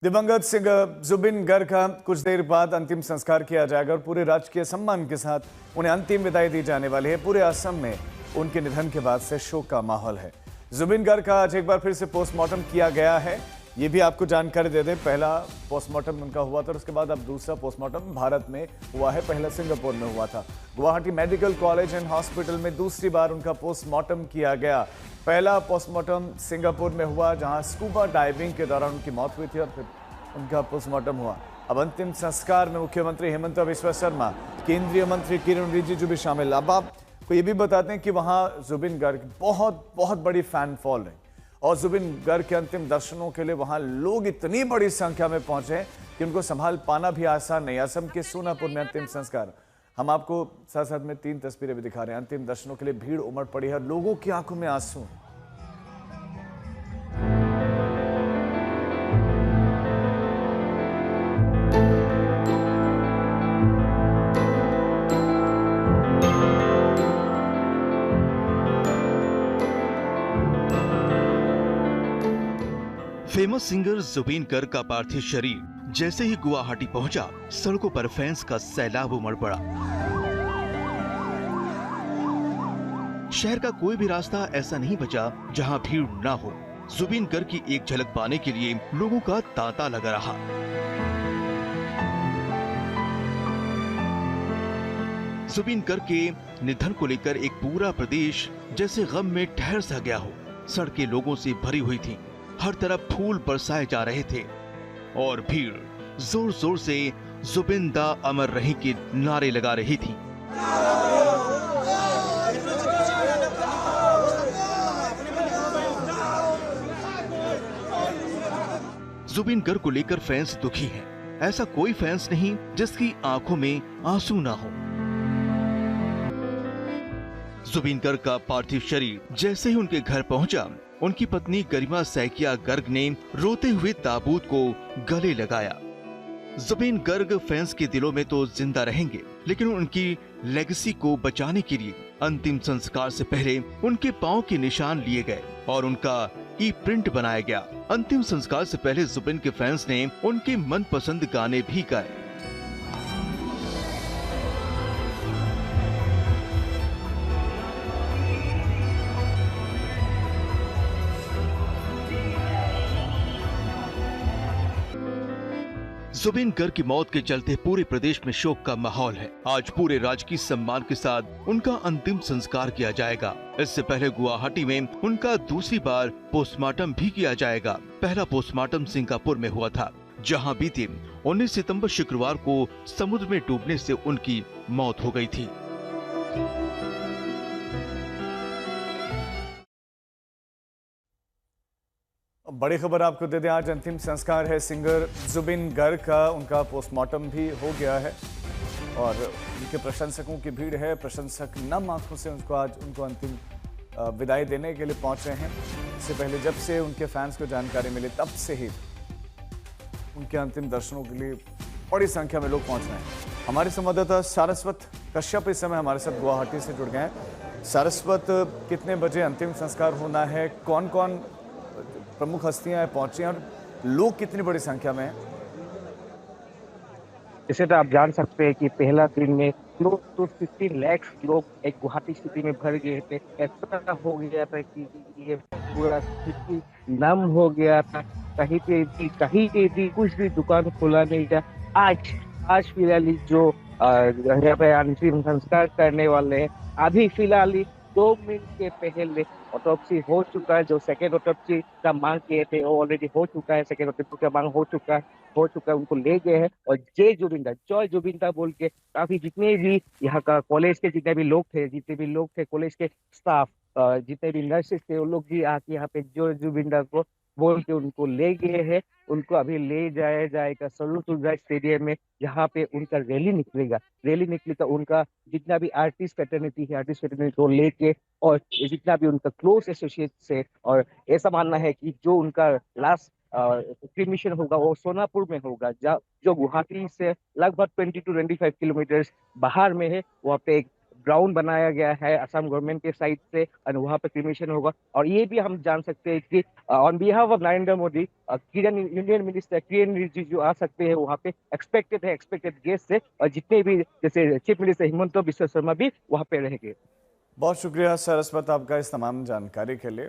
दिवंगत सिंगर जुबिन गर्ग का कुछ देर बाद अंतिम संस्कार किया जाएगा और पूरे राजकीय सम्मान के साथ उन्हें अंतिम विदाई दी जाने वाली है। पूरे असम में उनके निधन के बाद से शोक का माहौल है। जुबिन गर्ग का आज एक बार फिर से पोस्टमार्टम किया गया है। ये भी आपको जानकारी दे दें, पहला पोस्टमार्टम उनका हुआ था और उसके बाद अब दूसरा पोस्टमार्टम भारत में हुआ है। पहला सिंगापुर में हुआ था। Guwahati medical college and hospital में दूसरी बार उनका पोस्टमार्टम किया गया। पहला पोस्टमार्टम सिंगापुर में हुआ, जहां स्कूबा डाइविंग के दौरान उनकी मौत हुई थी और फिर उनका पोस्टमार्टम हुआ। अब अंतिम संस्कार में मुख्यमंत्री हेमंत बिस्वा शर्मा, केंद्रीय मंत्री किरण रिजिजू भी शामिल। अब आपको ये भी बताते हैं कि वहां जुबिन गर्ग बहुत बहुत बड़ी फैन फॉल है और जुबिन गर्ग के अंतिम दर्शनों के लिए वहां लोग इतनी बड़ी संख्या में पहुंचे कि उनको संभाल पाना भी आसान नहीं। असम के सोनापुर में अंतिम संस्कार, हम आपको साथ साथ में 3 तस्वीरें भी दिखा रहे हैं। अंतिम दर्शनों के लिए भीड़ उमड़ पड़ी है, लोगों की आंखों में आंसू। फेमस सिंगर जुबिन गर्ग का पार्थिव शरीर जैसे ही गुवाहाटी पहुंचा, सड़कों पर फैंस का सैलाब उमड़ पड़ा। शहर का कोई भी रास्ता ऐसा नहीं बचा जहां भीड़ ना हो। जुबिन गर्ग की एक झलक पाने के लिए लोगों का तांता लगा रहा। जुबिन गर्ग के निधन को लेकर एक पूरा प्रदेश जैसे गम में ठहर सा गया हो। सड़कें लोगों से भरी हुई थीं। हर तरफ फूल बरसाए जा रहे थे और भीड़ जोर जोर से जुबिन दा अमर रही के नारे लगा रही थी। जुबिन गर्ग को लेकर फैंस दुखी हैं। ऐसा कोई फैंस नहीं जिसकी आंखों में आंसू ना हो। जुबिन गर्ग का पार्थिव शरीर जैसे ही उनके घर पहुंचा, उनकी पत्नी गरिमा सैकिया गर्ग ने रोते हुए ताबूत को गले लगाया। जुबिन गर्ग फैंस के दिलों में तो जिंदा रहेंगे, लेकिन उनकी लेगेसी को बचाने के लिए अंतिम संस्कार से पहले उनके पांव के निशान लिए गए और उनका ई प्रिंट बनाया गया। अंतिम संस्कार से पहले जुबिन के फैंस ने उनके मनपसंद गाने भी गाए। जुबिन गर्ग की मौत के चलते पूरे प्रदेश में शोक का माहौल है। आज पूरे राजकीय सम्मान के साथ उनका अंतिम संस्कार किया जाएगा। इससे पहले गुवाहाटी में उनका दूसरी बार पोस्टमार्टम भी किया जाएगा। पहला पोस्टमार्टम सिंगापुर में हुआ था, जहां बीते 19 सितंबर शुक्रवार को समुद्र में डूबने से उनकी मौत हो गई थी। बड़ी खबर आपको दे दें, आज अंतिम संस्कार है सिंगर जुबिन गर्ग का। उनका पोस्टमार्टम भी हो गया है और उनके प्रशंसकों की भीड़ है। प्रशंसक नम आंखों से उनको अंतिम विदाई देने के लिए पहुंच रहे हैं। इससे पहले जब से उनके फैंस को जानकारी मिली, तब से ही उनके अंतिम दर्शनों के लिए बड़ी संख्या में लोग पहुंच रहे हैं। हमारे संवाददाता सारस्वत कश्यप इस समय हमारे साथ गुवाहाटी से जुड़ गए हैं। सारस्वत, कितने बजे अंतिम संस्कार होना है? कौन कौन प्रमुख हस्तियां पहुंची हैं और लोग कितनी बड़ी संख्या में हैं? जैसे तो आप जान सकते हैं कि पहला दिन में क्लोज टू 15 लाख लोग एक गुवाहाटी सिटी में भर गए थे। ऐसा हो गया था कि ये पूरा सिटी नम हो गया था। कहीं पे भी कुछ भी दुकान खुला नहीं था। आज फिलहाल जो यहाँ पे अंतिम संस्कार करने वाले हैं, अभी फिलहाल 2 मिनट के पहले ऑटोप्सी हो चुका है। जो सेकेंड ऑटोप्सी का मांग किए थे वो ऑलरेडी हो चुका है। सेकेंड ऑटोप्सी का मांग हो चुका है, उनको ले गए हैं। और जय जुबिंदा बोल के काफी जितने भी यहाँ का कॉलेज के जितने भी लोग थे कॉलेज के स्टाफ, जितने भी नर्सेस थे, वो लोग भी आके यहाँ पे जय जुबिंदा को बोल के उनको ले गए हैं। उनको अभी ले जाया जाएगा सलूर स्टेडियम में, जहाँ पे उनका रैली निकलेगा। उनका जितना भी आर्टिस्ट फैटर्निटी को लेके और जितना भी उनका क्लोज एसोसिएट से, और ऐसा मानना है कि जो उनका लास्ट क्रिमिशन होगा वो सोनापुर में होगा, जो गुवाहाटी से लगभग 20 to 25 किलोमीटर बाहर में है। वहाँ पे एक ग्राउंड बनाया गया है असम गवर्नमेंट के साइड से और वहाँ पे क्रिमेशन होगा। और ये भी हम जान सकते हैं कि on behalf of Narendra Modi Kiren union minister Kiren Rijiju आ सकते हैं वहाँ पे, एक्सपेक्टेड गेस्ट से, और जितने भी जैसे चीफ मिनिस्टर हिमंत बिश्व शर्मा भी वहाँ पे रहेंगे। बहुत शुक्रिया सरस्वत आपका इस तमाम जानकारी के लिए।